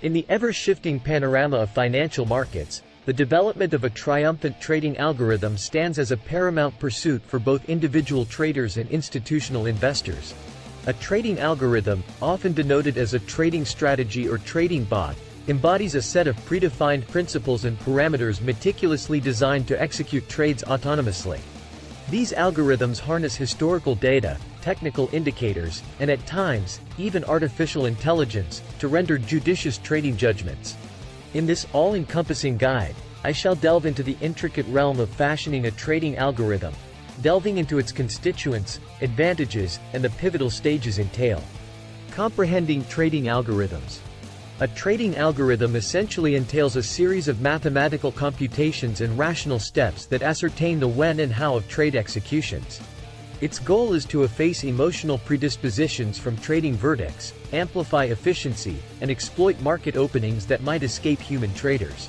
In the ever-shifting panorama of financial markets, the development of a triumphant trading algorithm stands as a paramount pursuit for both individual traders and institutional investors. A trading algorithm, often denoted as a trading strategy or trading bot, embodies a set of predefined principles and parameters meticulously designed to execute trades autonomously. These algorithms harness historical data, technical indicators, and at times, even artificial intelligence, to render judicious trading judgments. In this all-encompassing guide, I shall delve into the intricate realm of fashioning a trading algorithm, delving into its constituents, advantages, and the pivotal stages entailed. Comprehending trading algorithms. A trading algorithm essentially entails a series of mathematical computations and rational steps that ascertain the when and how of trade executions. Its goal is to efface emotional predispositions from trading verdicts, amplify efficiency, and exploit market openings that might escape human traders.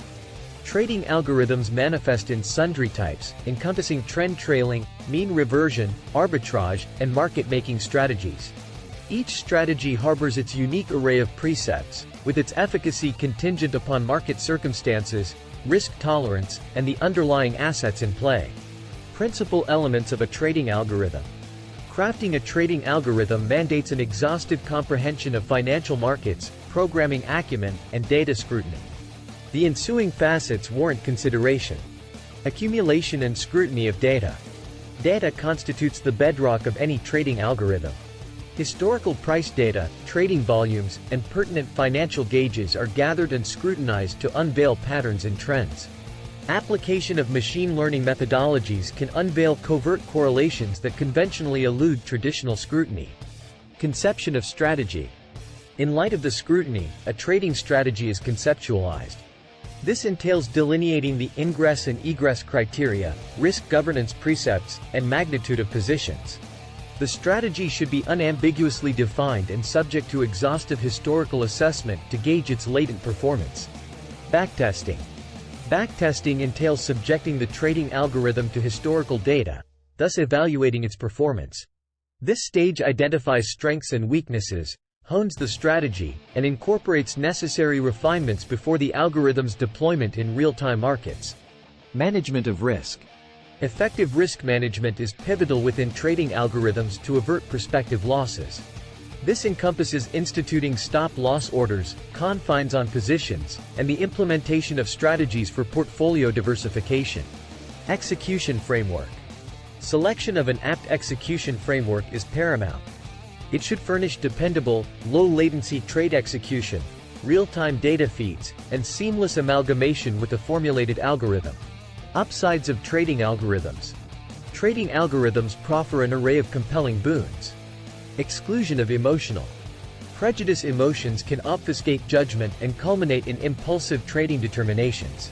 Trading algorithms manifest in sundry types, encompassing trend trailing, mean reversion, arbitrage, and market-making strategies. Each strategy harbors its unique array of precepts, with its efficacy contingent upon market circumstances, risk tolerance, and the underlying assets in play. Principal elements of a trading algorithm. Crafting a trading algorithm mandates an exhaustive comprehension of financial markets, programming acumen, and data scrutiny. The ensuing facets warrant consideration. Accumulation and scrutiny of data. Data constitutes the bedrock of any trading algorithm. Historical price data, trading volumes, and pertinent financial gauges are gathered and scrutinized to unveil patterns and trends. Application of machine learning methodologies can unveil covert correlations that conventionally elude traditional scrutiny. Conception of strategy. In light of the scrutiny, a trading strategy is conceptualized. This entails delineating the ingress and egress criteria, risk governance precepts, and magnitude of positions. The strategy should be unambiguously defined and subject to exhaustive historical assessment to gauge its latent performance. Backtesting. Backtesting entails subjecting the trading algorithm to historical data, thus evaluating its performance. This stage identifies strengths and weaknesses, hones the strategy, and incorporates necessary refinements before the algorithm's deployment in real-time markets. Management of risk. Effective risk management is pivotal within trading algorithms to avert prospective losses. This encompasses instituting stop-loss orders, confines on positions, and the implementation of strategies for portfolio diversification. Execution framework. Selection of an apt execution framework is paramount. It should furnish dependable, low-latency trade execution, real-time data feeds, and seamless amalgamation with a formulated algorithm. Upsides of trading algorithms. Trading algorithms proffer an array of compelling boons. Exclusion of emotional. Prejudice emotions can obfuscate judgment and culminate in impulsive trading determinations.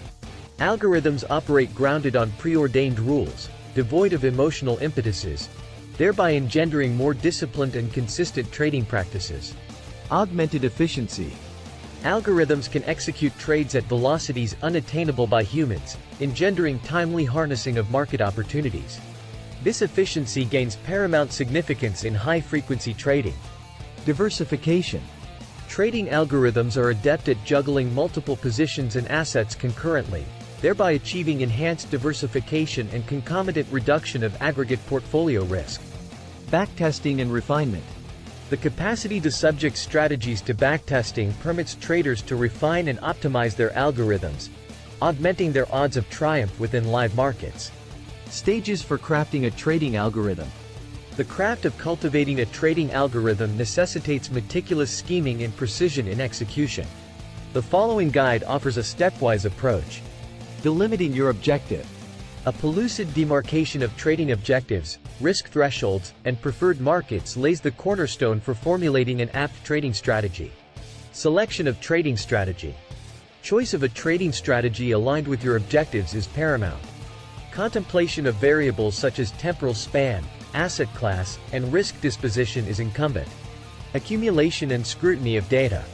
Algorithms operate grounded on preordained rules, devoid of emotional impetuses, thereby engendering more disciplined and consistent trading practices. Augmented efficiency. Algorithms can execute trades at velocities unattainable by humans, engendering timely harnessing of market opportunities. This efficiency gains paramount significance in high-frequency trading. Diversification. Trading algorithms are adept at juggling multiple positions and assets concurrently, thereby achieving enhanced diversification and concomitant reduction of aggregate portfolio risk. Backtesting and refinement. The capacity to subject strategies to backtesting permits traders to refine and optimize their algorithms, augmenting their odds of triumph within live markets. Stages for crafting a trading algorithm. The craft of cultivating a trading algorithm necessitates meticulous scheming and precision in execution. The following guide offers a stepwise approach. Delimiting your objective. A pellucid demarcation of trading objectives, risk thresholds, and preferred markets lays the cornerstone for formulating an apt trading strategy. Selection of trading strategy. Choice of a trading strategy aligned with your objectives is paramount. Contemplation of variables such as temporal span, asset class, and risk disposition is incumbent. Accumulation and scrutiny of data.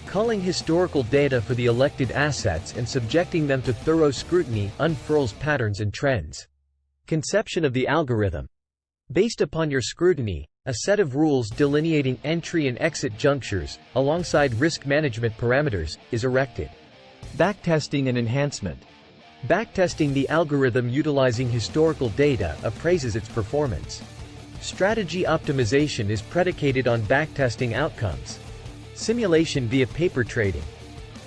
Culling historical data for the elected assets and subjecting them to thorough scrutiny unfurls patterns and trends. Conception of the algorithm. Based upon your scrutiny, A set of rules delineating entry and exit junctures, alongside risk management parameters, is erected. Backtesting and enhancement. Backtesting the algorithm utilizing historical data appraises its performance. Strategy optimization is predicated on backtesting outcomes. Simulation via paper trading.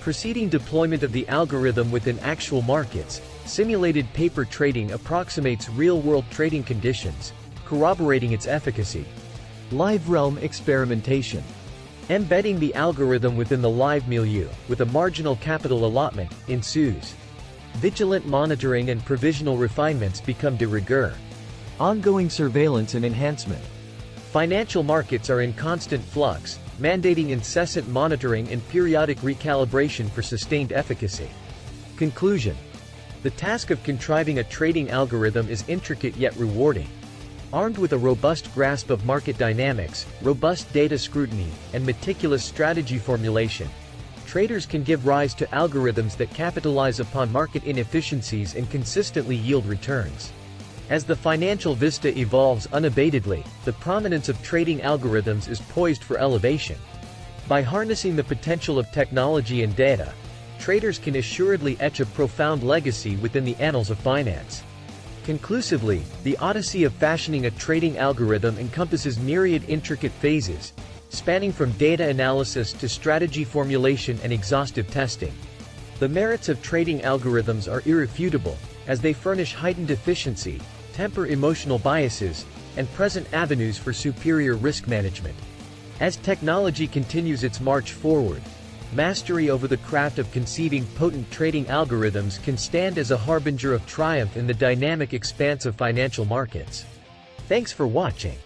Preceding deployment of the algorithm within actual markets, simulated paper trading approximates real-world trading conditions, corroborating its efficacy. Live realm experimentation. Embedding the algorithm within the live milieu, with a marginal capital allotment, ensues. Vigilant monitoring and provisional refinements become de rigueur. Ongoing surveillance and enhancement. Financial markets are in constant flux, mandating incessant monitoring and periodic recalibration for sustained efficacy. Conclusion. The task of contriving a trading algorithm is intricate yet rewarding. Armed with a robust grasp of market dynamics, robust data scrutiny, and meticulous strategy formulation, traders can give rise to algorithms that capitalize upon market inefficiencies and consistently yield returns. As the financial vista evolves unabatedly, the prominence of trading algorithms is poised for elevation. By harnessing the potential of technology and data, traders can assuredly etch a profound legacy within the annals of finance. Conclusively, the odyssey of fashioning a trading algorithm encompasses myriad intricate phases, spanning from data analysis to strategy formulation and exhaustive testing. The merits of trading algorithms are irrefutable, as they furnish heightened efficiency, temper emotional biases, and present avenues for superior risk management. As technology continues its march forward, mastery over the craft of conceiving potent trading algorithms can stand as a harbinger of triumph in the dynamic expanse of financial markets. Thanks for watching.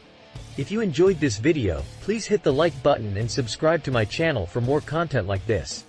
If you enjoyed this video, please hit the like button and subscribe to my channel for more content like this.